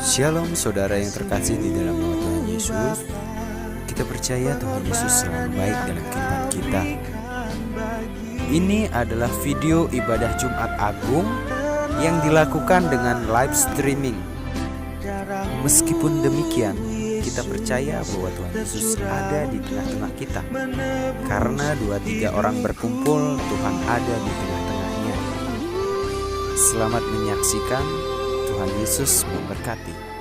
Shalom saudara yang terkasih di dalam nama Tuhan Yesus. Kita percaya Tuhan Yesus selalu baik dalam kehidupan kita. Ini adalah video ibadah Jumat Agung yang dilakukan dengan live streaming. Meskipun demikian, kita percaya bahwa Tuhan Yesus ada di tengah-tengah kita. Karena 2-3 orang berkumpul, Tuhan ada di tengah-tengahnya. Selamat menyaksikan. Tuhan Yesus memberkati.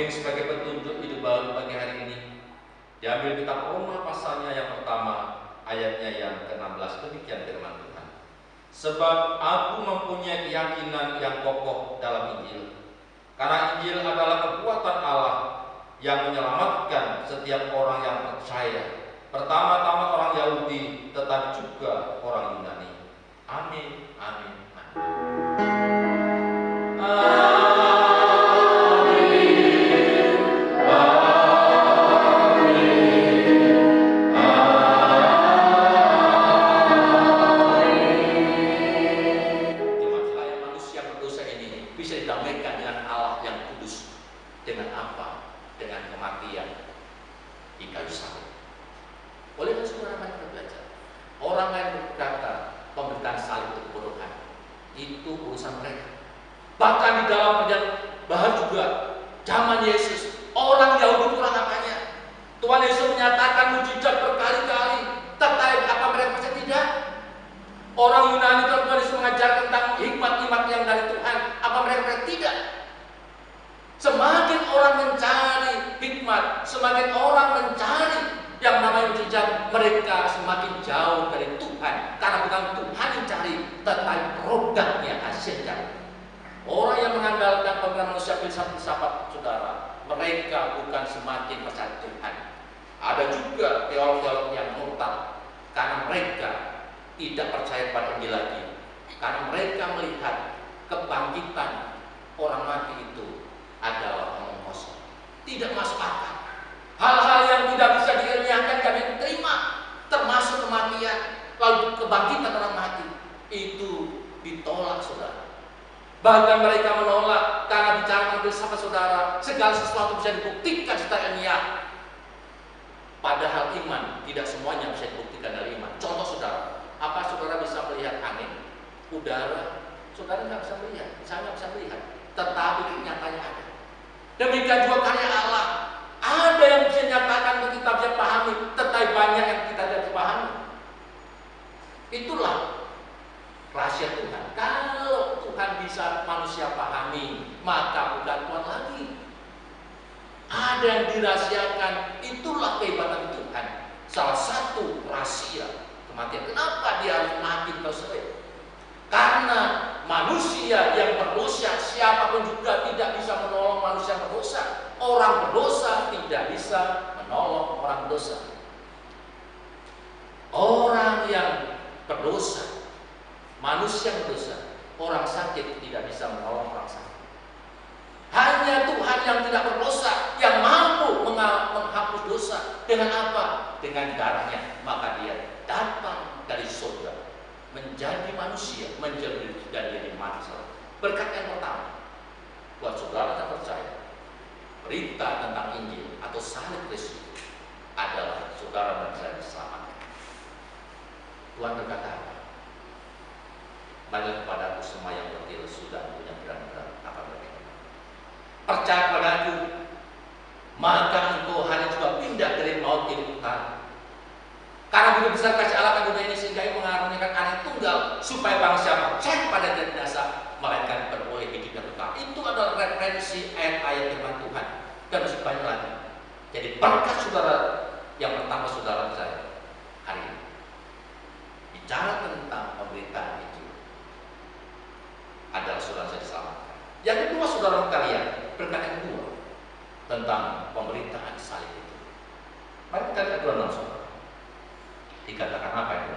Sebagai petunjuk hidup baru pagi hari ini diambil kitab Roma pasalnya yang pertama ayatnya yang ke-16. Demikian firman Tuhan. Sebab aku mempunyai keyakinan yang kokoh dalam Injil, karena Injil adalah kekuatan Allah yang menyelamatkan setiap orang yang percaya, pertama-tama orang Yahudi tetapi juga orang Yunani. Amin, amin, amin. Dengan apa? Dengan kematian di kayu salib. Boleh kan saudara banyak belajar? Orang lain berkata pemberitaan salib itu kebodohan. Itu urusan mereka. Bahkan di dalam perjanjian baru juga zaman Yesus, orang Yahudi kurang apanya? Tuhan Yesus menyatakan mujizat berkali-kali, tetapi apa mereka percaya? Tidak. Orang Yunani Tuhan Yesus mengajar tentang hikmat-hikmat yang dari Tuhan, apa mereka percaya? Tidak. Semakin orang mencari hikmat, semakin orang mencari yang namanya mujizat, mereka semakin jauh dari Tuhan. Karena bukan Tuhan yang cari, tetapi produknya, hasilnya. Orang yang mengandalkan pemberian manusia filsafat saudara, mereka bukan semakin percaya Tuhan. Ada juga teolog-teolog yang murtad karena mereka tidak percaya pada Injil lagi. Karena mereka melihat kebangkitan orang mati itu adalah omong kosong, tidak masuk akal. Hal-hal yang tidak bisa diilmiahkan kami terima, termasuk kematian, lalu kebangkitan orang mati, itu ditolak saudara. Bahkan mereka menolak karena bicara tentang filsafat saudara, segala sesuatu bisa dibuktikan secara ilmiah. Padahal iman tidak semuanya bisa dibuktikan dari iman. Contoh saudara, apa saudara bisa melihat angin, udara? Saudara nggak bisa melihat, saya nggak bisa melihat, tetapi nyatanya ada. Demikian juga karya Allah. Ada yang bisa nyatakan untuk kita bisa pahami, tetapi banyak yang kita tidak pahami. Itulah rahasia Tuhan. Kalau Tuhan bisa manusia pahami, maka bukan Tuhan lagi. ada yang dirahasiakan. Itulah kehebatan Tuhan. Salah satu rahasia kematian. Kenapa dia harus mati kalau sering? Karena manusia yang berdosa, siapapun juga tidak bisa menolong manusia yang berdosa. Orang berdosa tidak bisa menolong orang berdosa. Orang yang berdosa, manusia yang berdosa, orang sakit tidak bisa menolong orang sakit. Hanya Tuhan yang tidak berdosa yang mampu menghapus dosa. Dengan apa? Dengan darahnya. Maka dia datang dari surga menjadi manusia, menjadi dan jadi manusia. Berkat yang pertama buat saudara yang percaya, berita tentang Injil atau salib Kristus adalah saudara dan saya diselamatkan. Tuhan berkata apa? Marilah kepadaku semua yang letih lesu dan punya berat-berat akan berkata, percaya padaku, maka engkau hari juga pindah dari maut ke hidup. Karena begitu besar kasih Allah akan dunia ini sehingga ia mengaruniakan anak tunggal supaya bangsa percaya pada dia tidak bisa melainkan beroleh hidup yang kekal. Itu adalah referensi ayat-ayat firman Tuhan dan masih banyak lagi. Jadi berkat saudara yang pertama saudara saya hari ini bicara tentang pemberitaan itu adalah saudara saya diselamatkan. Yang kedua saudara kalian berkat yang kedua tentang pemberitaan salib itu. Mari kita lihat dulu langsung. Dikatakan apa itu?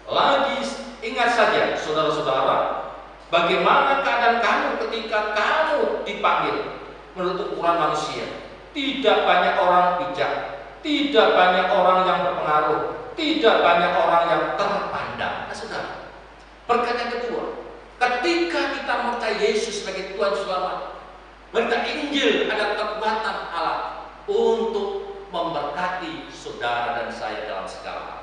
Lagi ingat saja saudara-saudara, bagaimana keadaan kamu ketika kamu dipanggil menurut ukuran manusia. Tidak banyak orang bijak, tidak banyak orang yang berpengaruh, tidak banyak orang yang terpandang. Nah, saudara, berkat yang kedua, ketika kita percaya Yesus sebagai Tuhan Selamat, berita Injil ada kekuatan Allah untuk memberkati saudara dan saya dalam segala hal.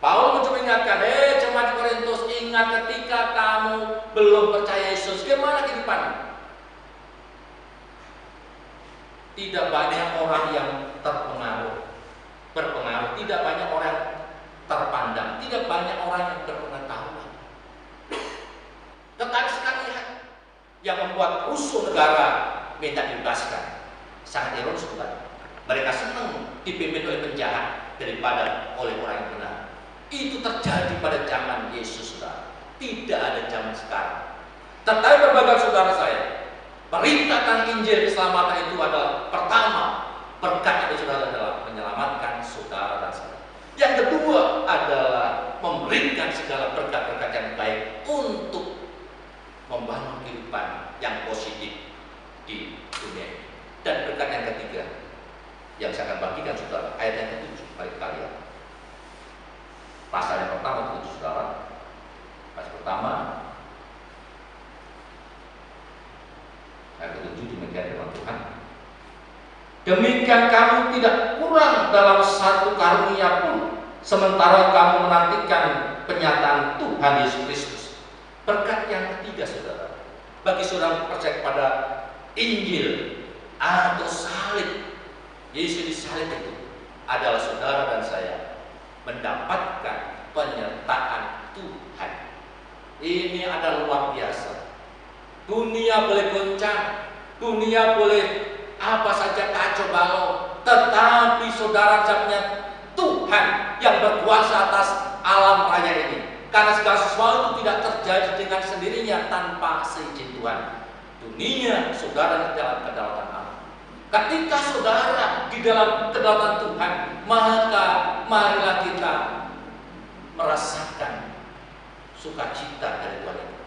Paulus mencoba ingatkan, jemaat di Korintus, ingat ketika kamu belum percaya Yesus, gimana kehidupanmu? Tidak banyak orang yang berpengaruh, tidak banyak orang yang terpandang, tidak banyak orang yang berpengetahuan. Tetapi sekarang lihat, yang membuat rusuh negara minta dibebaskan, sangat ironis bukan? Mereka senang dipimpin oleh penjahat daripada oleh orang yang benar. Itu terjadi pada zaman Yesus, saudara. Tidak ada zaman sekarang. Tetapi berbagai saudara saya, berita tentang Injil keselamatan itu adalah pertama, berkat dari saudara adalah menyelamatkan saudara dan saya. Yang kedua adalah memberikan segala berkat-berkat yang baik untuk membangun kehidupan yang positif di dunia ini. Dan berkat yang ketiga yang saya akan bagikan saudara, ayat yang ke-7 bagi kalian. Pasal yang pertama itu saudara. Pasal pertama ayat ke-7 demikian firman Tuhan. Demikian kamu tidak kurang dalam satu karunia pun, sementara kamu menantikan penyataan Tuhan Yesus Kristus. Berkat yang ketiga saudara, bagi saudara percaya kepada Injil atau salib Yesus disalib itu adalah saudara dan saya mendapatkan penyertaan Tuhan. Ini adalah luar biasa. Dunia boleh goncang, dunia boleh apa saja kacau balau, tetapi saudara punya Tuhan yang berkuasa atas alam raya ini. Karena segala sesuatu tidak terjadi dengan sendirinya tanpa seizin Tuhan. Dunia saudara dalam kedaulatan Allah. Ketika saudara di dalam kedaulatan Tuhan, maka marilah kita merasakan sukacita dari Tuhan itu.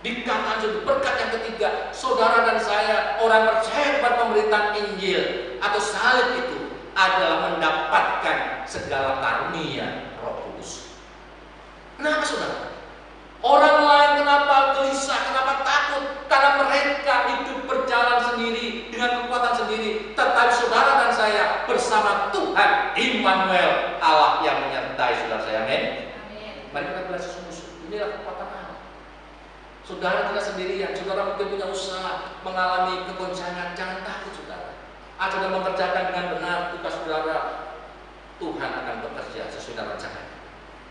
Dikatakan berkat yang ketiga, saudara dan saya orang percaya kepada pemberitaan Injil atau salib itu adalah mendapatkan segala karunia Roh Kudus. Kenapa saudara? Orang lain kenapa gelisah, kenapa takut? Karena mereka hidup berjalan sendiri dengan kekuatan sendiri. Tetapi saudara dan saya bersama Tuhan Immanuel, Allah yang menyertai saudara saya. Amin. Mari kita belajar sungguh-sungguh. Inilah kekuatan Allah. Saudara tidak sendirian. Saudara mungkin punya usaha, mengalami kegoncangan. Jangan takut saudara. Saudara mengerjakan dengan benar tugas saudara, Tuhan akan bekerja sesuai dengan rencana.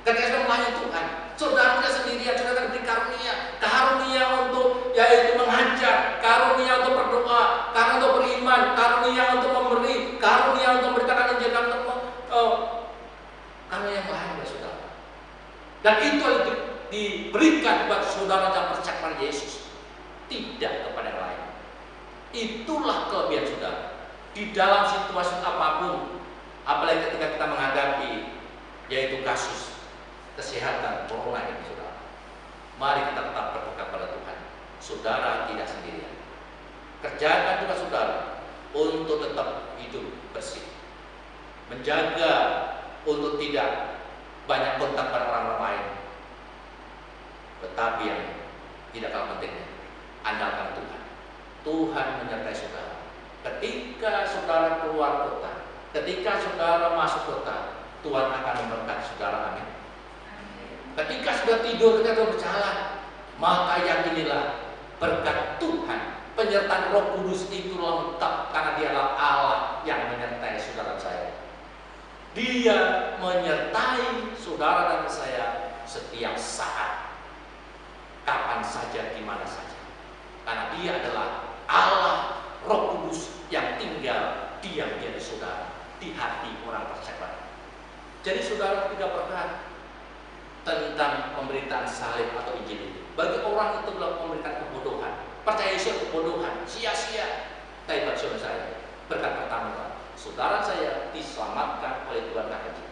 Ketika saudara melayani Tuhan, saudara tidak sendirian, saudara akan diberi karunia untuk yaitu mengajar, karunia Dan itu diberikan buat saudara yang percaya kepada Yesus, tidak kepada yang lain. Itulah kelebihan saudara. Di dalam situasi apapun, apalagi ketika kita menghadapi yaitu kasus kesehatan corona ini saudara, mari kita tetap berpegang pada Tuhan. Saudara tidak sendirian. Kerjakan tugas saudara untuk tetap hidup bersih, menjaga untuk tidak banyak kontak pada orang lain. Tetapi yang tidak kalah pentingnya, andalkan Tuhan. Tuhan menyertai saudara. Ketika saudara keluar kota, ketika saudara masuk kota, Tuhan akan memberkati saudara. Amin. Ketika sudah tidur, ketika berjalan, maka yakinilah berkat Tuhan, penyertaan Roh Kudus itu lengkap karena Dia adalah Allah yang menyertai saudara saya. Dia menyertai saudara dan saya setiap saat, kapan saja, di mana saja. Karena Dia adalah Allah, Roh Kudus yang tinggal diam di saudara, di hati orang percaya. Jadi saudara tidak berkat tentang pemberitaan salib atau Injil itu. Bagi orang itu adalah pemberitaan kebodohan. Percaya Yesus kebodohan, sia-sia. Tapi bagi saudara saya, berkat pertama, saudara saya diselamatkan oleh Tuhan Yesus.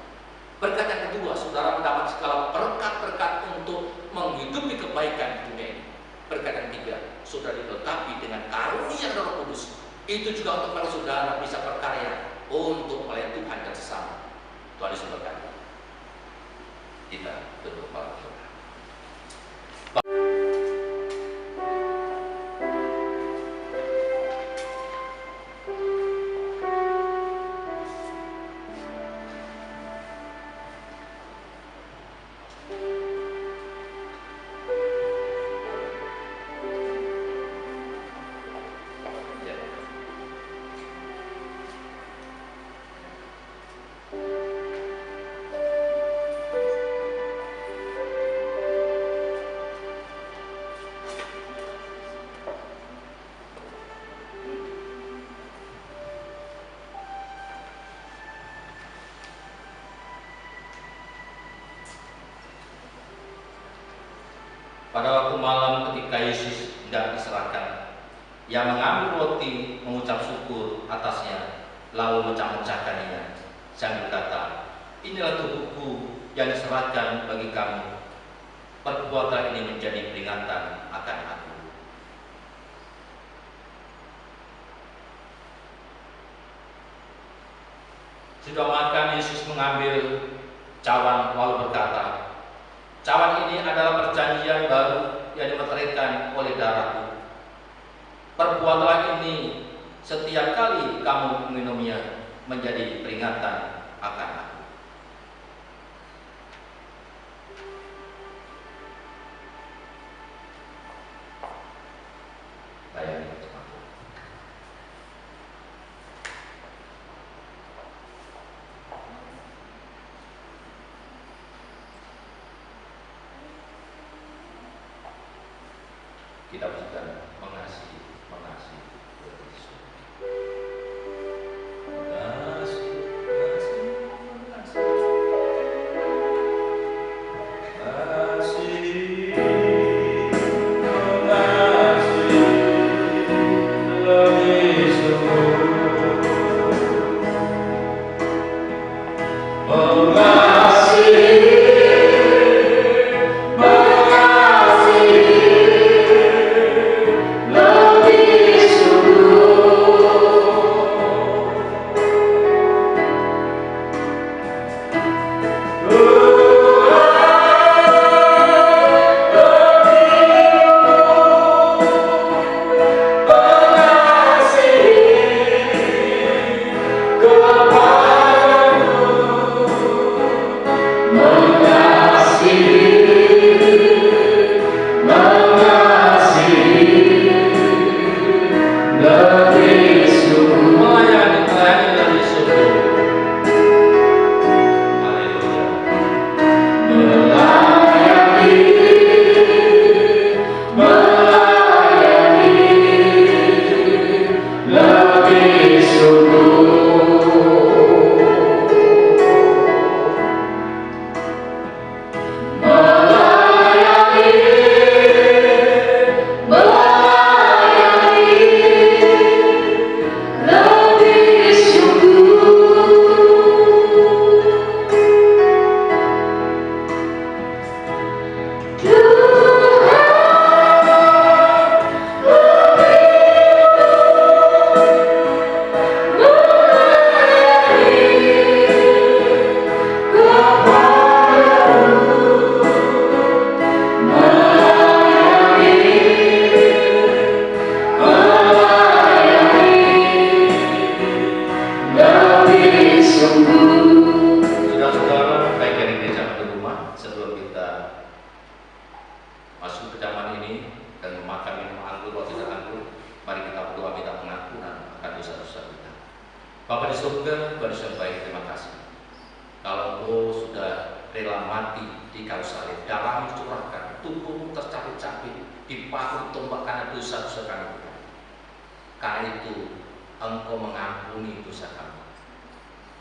Berkat yang kedua, saudara mendapat segala berkat-berkat untuk menghidupi kebaikan di dunia ini. Berkat yang ketiga, saudara dilengkapi dengan karunia Roh Kudus. Itu juga untuk para saudara bisa berkarya untuk melayani Tuhan dan sesama. Tuhan Yesus berkati. Kita tutup malam saudara. Pada waktu malam ketika Yesus hendak diserahkan, Ia mengambil roti, mengucap syukur atasnya, lalu memecah-mecahkannya, sambil berkata, "Inilah tubuhku yang diserahkan bagi kamu. Perbuatan ini menjadi peringatan akan aku." Sudah makan, Yesus mengambil cawan lalu berkata, "Cawan ini adalah perjanjian baru yang dimeteraikan oleh darahku. Perbuatlah ini setiap kali kamu meminumnya, menjadi peringatan akan aku." Bayangin. Kita bukan mengasihi Yesus. Yesus yang baik, terima kasih. Kalau Engkau sudah rela mati di kayu salib, darahmu dicurahkan, tubuhmu tercapit-capit, dipahami tombak karena dosa-dosa kami. Karena itu Engkau mengampuni dosa kami.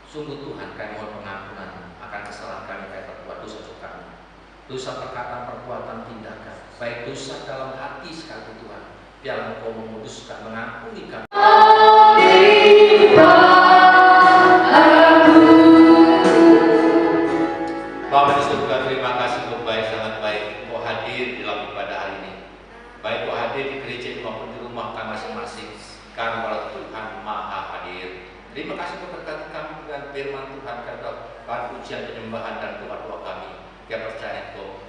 Sungguh Tuhan, kami mohon pengampunan akan kesalahan kami kami berbuat dosa kami. Dosa perkataan, perbuatan, tindakan, baik dosa dalam hati sekali Tuhan. Biar Engkau memutuskan mengampuni kami. Bapa di surga, terima kasih Engkau baik, sangat baik. Engkau hadir dalam ibadah hari ini. Baik Engkau hadir di gereja maupun di rumah kami masing-masing. Karena Tuhan Maha Hadir. Terima kasih Engkau berkati kami dengan firman Tuhan, kata pujian penyembahan dan doa-doa kami. Yang percaya Engkau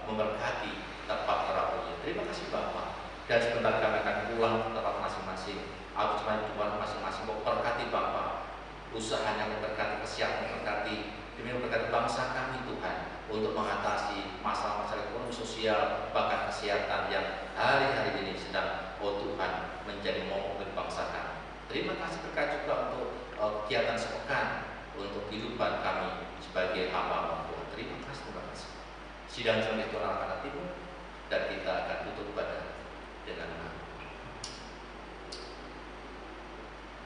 memberkati tempat terapnya. Terima kasih Bapa. Dan sebentar kami akan pulang ke tempat masing-masing. Aku cuma Tuhan masing-masing. Engkau berkati Bapa. Usahanya memberkati, kesehatan memberkati. Demi memberkati bangsa kami Tuhan, untuk mengatasi masalah-masalah ekonomi, sosial, bahkan kesehatan yang hari-hari ini sedang Tuhan menjadi momok bagi bangsa kami. Terima kasih berkat juga untuk kegiatan sepekan, untuk kehidupan kami sebagai hamba Tuhan. Terima kasih. Sidang jemaat Tuhan akan timur, dan kita akan tutup pada dengan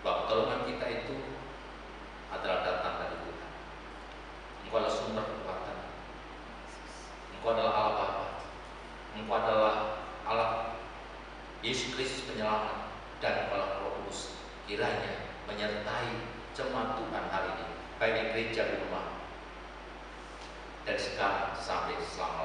bahwa pertolongan kita itu adalah datang dari Tuhan. Engkau adalah sumber kekuatan. Engkau adalah Allah Bapa. Engkau adalah Allah Yesus Kristus penyelamat, dan Engkau adalah Roh Kudus. Kiranya menyertai jemaat Tuhan hari ini, baik di gereja, di rumah, dan sekarang sampai selama